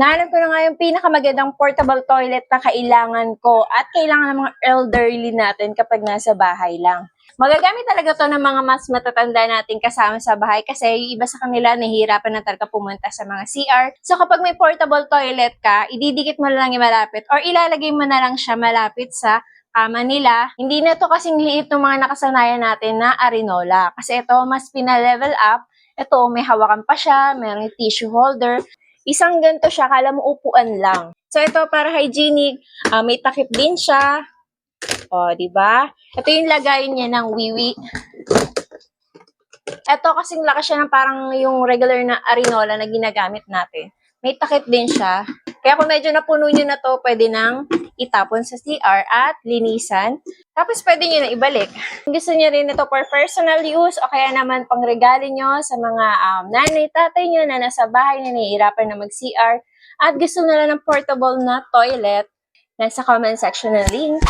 Nahanap ko na nga yung pinakamagandang portable toilet na kailangan ko at kailangan ng mga elderly natin kapag nasa bahay lang. Magagamit talaga to ng mga mas matatanda natin kasama sa bahay kasi yung iba sa kanila nahihirapan na talaga pumunta sa mga CR. So kapag may portable toilet ka, ididikit mo lang yung malapit or ilalagay mo na lang siya malapit sa kama nila. Hindi na to kasing liit ng mga nakasanayan natin na Arinola. Kasi ito, mas pina-level up. Ito, may hawakan pa siya, may tissue holder. Isang ganito siya, kala mo upuan lang. So, ito para hygienic. May takip din siya. O, di ba? Ito yung lagayin niya ng wiwi. Ito kasing laki siya ng parang yung regular na Arinola na ginagamit natin. May takip din siya. Kaya kung medyo napuno nyo na to, pwede nang itapon sa CR at linisan. Tapos pwede nyo na ibalik. Kung gusto nyo rin ito for personal use o kaya naman pang regalo nyo sa mga nanay, tatay nyo na nasa bahay na nahihirapan na mag-CR at gusto nila ng portable na toilet, nasa comment section na link.